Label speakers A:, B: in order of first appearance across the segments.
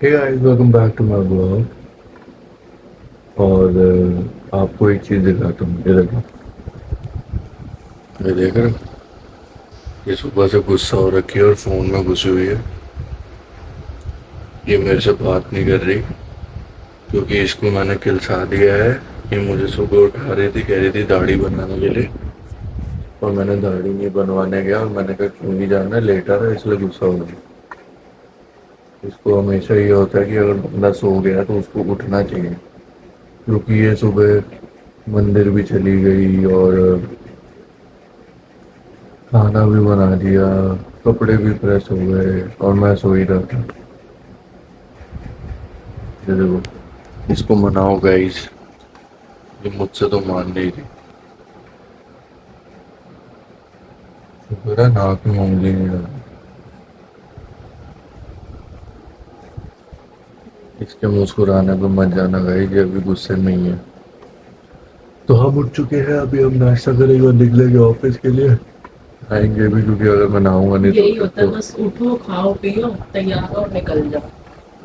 A: Hey guys, welcome back to my blog. और आपको एक चीज़ दिखाता हूँ। ये देखो, ये देख रहे हो? ये सुबह से गुस्सा हो रखी है और फ़ोन में घुसी हुई है। ये मेरे से बात नहीं कर रही क्योंकि इसको मैंने किलसा दिया है। ये मुझे सुबह उठा रही थी, कह रही थी दाढ़ी बनाने के लिए, और मैंने दाढ़ी नहीं बनवाने गया और मैंने कहा क्यों नहीं जाना, लेटा रहा, इसलिए गुस्सा हो गई। इसको हमेशा ये होता है कि अगर बंदा सो गया तो उसको उठना चाहिए, क्योंकि ये सुबह मंदिर भी चली गई और खाना भी बना दिया, कपड़े भी प्रेस हो गए और मैं सो ही रहा था। ये देखो, इसको मनाओ गाइस, ये मुझसे तो मान नहीं रही। शुक्र है नाक में उंगली नहीं डाली। इसके मुस्कुराने पे मत जाना गाइस, ये अभी गुस्से में ही है। तो हम उठ चुके हैं, अभी हम नाश्ता करेंगे और निकलेंगे ऑफिस के लिए। आएंगे भी क्योंकि अगर मैं नहाऊंगा नहीं
B: यही
A: तो
B: होता है, बस उठो खाओ पियो तैयार हो और निकल जाओ।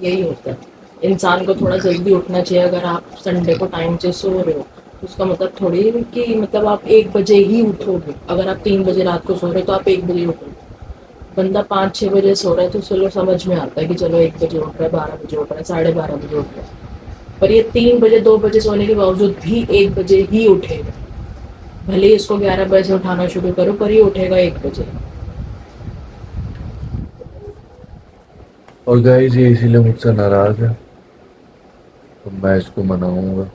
B: यही होता है। इंसान को थोड़ा जल्दी उठना चाहिए। अगर आप संडे को टाइम से सो रहे हो तो उसका मतलब थोड़ी है कि मतलब आप 1 बजे ही उठोगे। अगर आप 3 बजे रात को सो रहे हो तो आप 1 बजे उठोगे। बंदा 5-6 बजे सो रहा है तो चलो समझ में आता है कि चलो 1 बजे उठ रहा है, 12 बजे उठ रहा है, 12:30 बजे उठ रहा है। पर ये 3 बजे 2 बजे सोने के बावजूद भी 1 बजे ही उठेगा। भले ही इसको 11 बजे से उठाना शुरू करो पर ये उठेगा 1 बजे।
A: और गाइस ये इसीलिए मुझसे नाराज है, तो मैं इसको मनाऊंगा।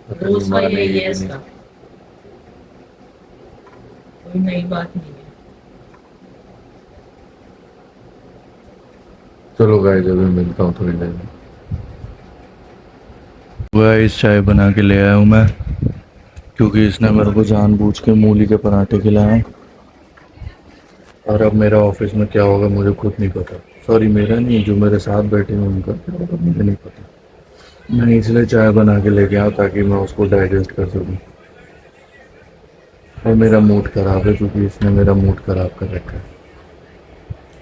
A: पता नहीं
B: रोज का यही
A: मानेगी
B: है
A: कि नहीं।
B: इसका, कोई नई बात नहीं है।
A: चलो गाइस, अभी मिलता हूँ थोड़ी देर में। गाइस चाय बना के ले आया हूँ मैं, क्योंकि इसने मेरे को जानबूझ के मूली के पराठे खिलाए। और अब मेरा ऑफिस में क्या होगा मुझे खुद नहीं पता। सॉरी, मेरा नहीं, जो मेरे साथ बैठे हैं उनका क्या होगा मुझे नहीं पता। मैं इसलिए चाय बना के लेके आया ताकि मैं उसको डाइजेस्ट कर सकूँ। और मेरा मूड ख़राब है क्योंकि इसने मेरा मूड ख़राब कर रखा है।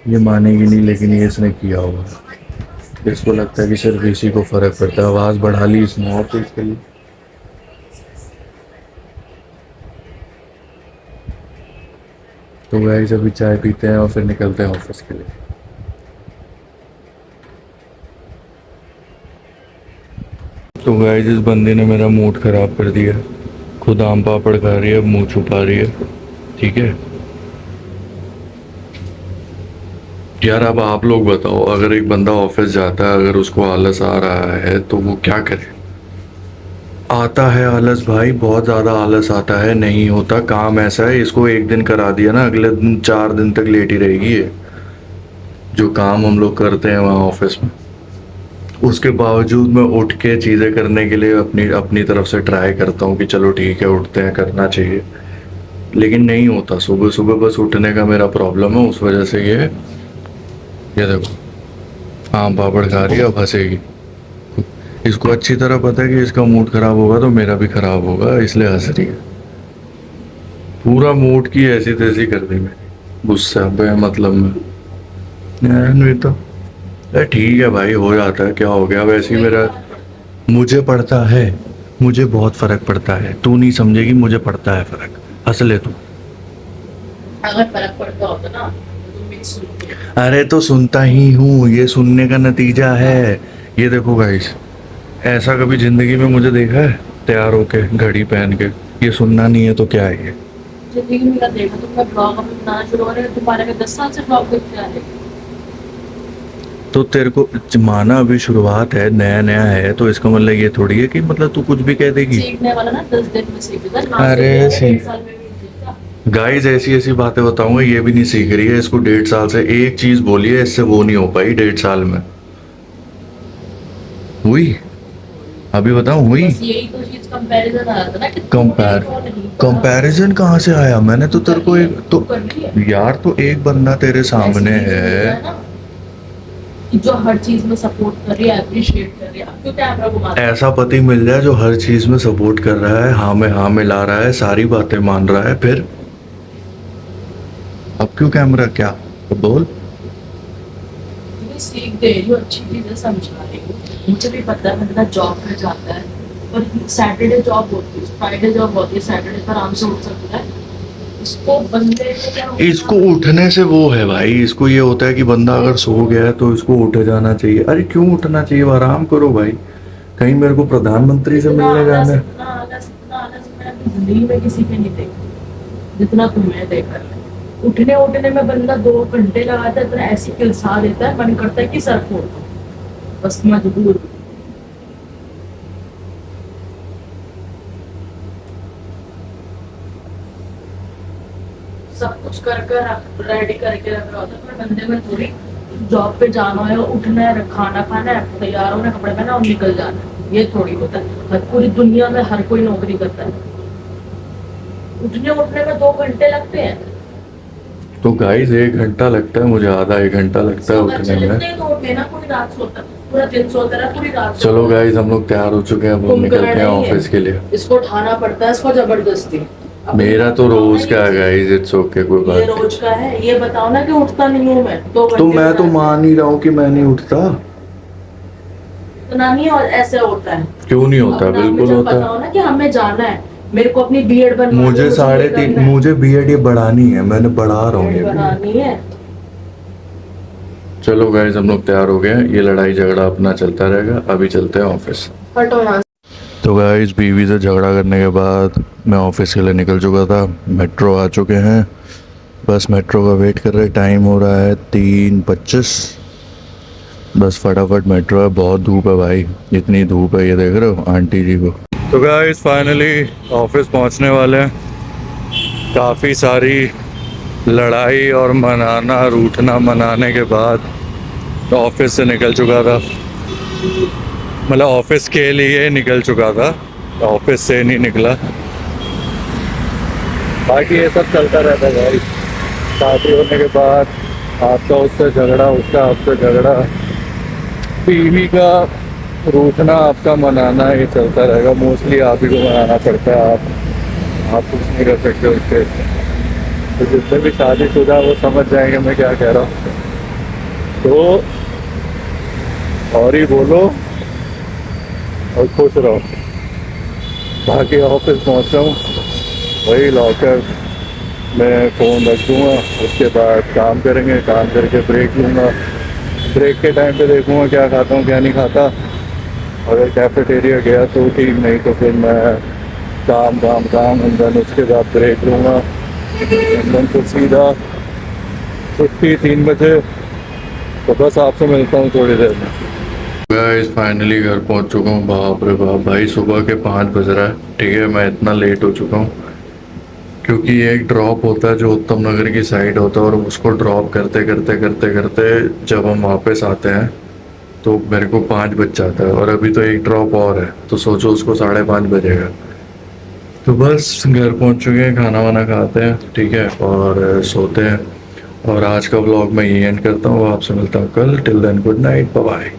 A: ये मानेगी नहीं लेकिन ये इसने किया होगा। इसको लगता है कि सिर्फ इसी को फ़र्क पड़ता है। आवाज़ बढ़ा ली इसने और तेज कर ली। तो गाइस अभी चाय पीते हैं और फिर निकलते हैं ऑफिस के लिए। तो गाइस इस बंदे ने मेरा मूड ख़राब कर दिया। खुद आम पापड़ खा रही है, अब मुंह छुपा रही है। ठीक है यार, अब आप लोग बताओ, अगर एक बंदा ऑफिस जाता है, अगर उसको आलस आ रहा है तो वो क्या करे। आता है आलस भाई, बहुत ज़्यादा आलस आता है। नहीं होता, काम ऐसा है, इसको एक दिन करा दिया ना, अगले दिन 4 दिन तक लेटी रहेगी ये। जो काम हम लोग करते हैं वहाँ ऑफिस में, उसके बावजूद मैं उठ के चीज़ें करने के लिए अपनी अपनी तरफ से ट्राई करता हूँ कि चलो ठीक है, उठते हैं, करना चाहिए। लेकिन नहीं होता, सुबह सुबह बस उठने का मेरा प्रॉब्लम है, उस वजह से ये देखो, आम पापड़ खा रही है, अब हंसेगी। इसको अच्छी तरह पता है कि इसका मूड खराब होगा तो मेरा भी खराब होगा, इसलिए हंस रही है। पूरा मूड की ऐसी तैसी कर दी मैंने, गुस्सा बे मतलब में। नहीं तो ठीक है भाई, हो जाता है, क्या हो गया, वैसे ही
B: कोई
A: मेरा।
B: फर्क पड़ता है।
A: मुझे पड़ता है, मुझे बहुत फर्क पड़ता है, तू नहीं समझेगी, मुझे पड़ता है फर्क। हंस ले तू।
B: अगर फर्क पड़ता होता ना तो तुम मेरी सुनते।
A: अरे तो सुनता ही हूँ, ये सुनने का नतीजा है। ये देखो गाइस, ऐसा कभी जिंदगी में मुझे देखा है तैयार होके घड़ी पहन के। ये सुनना नहीं है तो क्या है ये।
B: जिंदगी में मेरा देखा तुमने ब्लॉग अभी बनाना शुरू करे, तुम्हारे में 10 साल से ब्लॉग देखते आ रहे हो।
A: तो तेरे को माना अभी शुरुआत है, नया नया है, तो इसका मतलब ये थोड़ी है कि मतलब तू कुछ भी कह देगी।
B: सीखने वाला ना 10 दिन में सीखेगा, ना
A: अरे
B: सीखेगा तो
A: सी
B: 1 साल में भी नहीं सीखता।
A: गाइस, ऐसी ऐसी बातें बताऊंगा, ये भी नहीं सीख रही है। इसको 1.5 साल से एक चीज बोली है, इससे वो नहीं हो पाई 1.5 साल में। हुई? अभी बताऊं हुई?
B: बस यही तो चीज कंपैरिजन आ जाता ना कि तू
A: कंपेयर
B: एक और नहीं
A: कंपैरिजन कहाँ से आया? मैंने तो तेरे को एक तो,
B: कर रही है।
A: यार तो एक बंदा तेरे
B: ऐसी
A: सामने
B: चीजें मिल
A: है।
B: जाए ना कि जो हर चीज में सपोर्ट कर रही है, अप्रिशिएट कर रही है, अब क्यों कैमरा घुमाते हैं।
A: ऐसा पति मिल जाए जो हर चीज में सपोर्ट कर रहा है, हाँ में ला रहा है, सारी बातें मान रहा है, फिर अब क्यों कैमरा, क्या? तो बोल।
B: ठीक है, भी सीख दे रही हूँ, अच्छी चीजें समझा रही हूँ। मुझे भी पता है बंदा जॉब पे जाता है और सैटरडे जॉब होती है, फ्राइडे जॉब होती है, सैटरडे पर आराम से उठ सकता है। इसको बंदे को क्या होता है?
A: इसको उठने से वो है भाई, इसको ये होता है कि बंदा अगर सो गया है तो इसको उठ जाना चाहिए। अरे क्यों उठना चाहिए, आराम करो भाई। कहीं मेरे को प्रधानमंत्री से
B: इतना
A: मिलने
B: आलस,
A: जाना है।
B: इतना आलस मैंने अपनी जिंदगी में किसी पे नहीं देखा जितना तुम्हें देखा है। उठने उठने में बंदा 2 घंटे लगाता है, इतना ऐसी किलसा देता है, मन करता है कि सर फोड़ दो, बस मजबूर। सब कुछ कर कर रेडी करके रख रहा होता है, पर बंदे में थोड़ी जॉब पे जाना है, उठना है, खाना खाना है, तैयार होना, कपड़े पहना और निकल जाना है, ये थोड़ी होता है। हर पूरी दुनिया में हर कोई नौकरी करता है, उठने उठने में 2 घंटे लगते हैं।
A: तो गाइस 1 घंटा लगता है मुझे, आधा 1 घंटा लगता है
B: सब अच्छे
A: उठने में।
B: लगते हैं तो उठे ना, पूरी रात सोता है, पूरा दिन सोता रहा, पूरी रात
A: चलो
B: सोता है।
A: गाइस हम लोग तैयार हो चुके हैं, अब हम
B: कुंभकर्ण
A: निकलते हैं
B: नहीं है।
A: ऑफिस के लिए।
B: इसको उठाना पड़ता है, इसको जबरदस्ती। अब
A: मेरा तो रोज का है गाइस, इट्स ओके, कोई
B: ये
A: बात नहीं।
B: रोज का है, ये बताओ ना कि उठता नहीं हूँ मैं 2 घंटे
A: तो मैं तो
B: बनाते हैं।
A: मान ही रहा हूँ कि मैं नहीं उठता।
B: इतना नहीं, और ऐसे होता है।
A: क्यों नहीं होता,
B: अपना हमें
A: बिल्कुल
B: जब
A: होता है।
B: बताओ ना कि हमें जाना है, मेरे को अपनी बीएड बनवानी है,
A: मुझे
B: ये
A: 3.5
B: करना है,
A: मुझे बीएड ये बढ़ानी है, मैंने बढ़ा रहा हूँ ये
B: बीएड
A: बीएड।
B: बनानी है।
A: चलो गाइस हम लोग तैयार हो गए हैं, ये लड़ाई झगड़ा अपना चलता रहेगा, अभी चलते हैं ऑफिस।
B: हटो यहाँ से।
A: तो गाइस बीवी से झगड़ा करने के बाद मैं ऑफिस के लिए निकल चुका था। मेट्रो आ चुके हैं, बस मेट्रो का वेट कर रहे। टाइम हो रहा है 3:25। बस फटाफट मेट्रो है, बहुत धूप है भाई, इतनी धूप है, ये देख रहे हो आंटी जी को। तो गाइस फाइनली ऑफिस पहुंचने वाले हैं। काफ़ी सारी लड़ाई और मनाना रूठना मनाने के बाद ऑफिस से निकल चुका था, मतलब ऑफिस के लिए निकल चुका था, ऑफिस से नहीं निकला। बाकी ये सब चलता रहता है भाई, शादी होने के बाद आपका उससे झगड़ा, उसका आपसे झगड़ा, बीवी का रूठना, आपका मनाना, ये चलता रहेगा। मोस्टली आप ही को मनाना पड़ता है, आप कुछ नहीं कर सकते उसके। तो जितने भी शादीशुदा वो समझ जाएंगे मैं क्या कह रहा हूँ। तो और ही बोलो और खुश रहो। बाकी ऑफिस पहुँचा हूँ, वही लॉकर में फ़ोन रख दूँगा, उसके बाद काम करेंगे, काम करके ब्रेक लूँगा। ब्रेक के टाइम पे देखूँगा क्या खाता हूँ क्या नहीं खाता। अगर कैफेटेरिया गया तो ठीक, नहीं तो फिर मैं काम काम काम अंदर, उसके बाद ब्रेक लूँगा, अंदर तो सीधा छुट्टी 3 बजे। तो बस आपसे मिलता हूँ थोड़ी देर में। गाइस फाइनली घर पहुंच चुका हूँ। बाप रे बाप भाई, सुबह के 5 बज रहा है। ठीक है, मैं इतना लेट हो चुका हूँ क्योंकि एक ड्रॉप होता है जो उत्तम नगर की साइड होता है, और उसको ड्रॉप करते करते करते करते जब हम वापस आते हैं तो मेरे को 5 बज जाता है, और अभी तो एक ड्रॉप और है, तो सोचो उसको 5:30 बजेगा। तो बस घर पहुंच चुके हैं, खाना वाना खाते हैं, ठीक है, और सोते हैं। और आज का व्लॉग मैं यही एंड करता हूँ, आपसे मिलता हूँ कल। Till then good night, bye bye.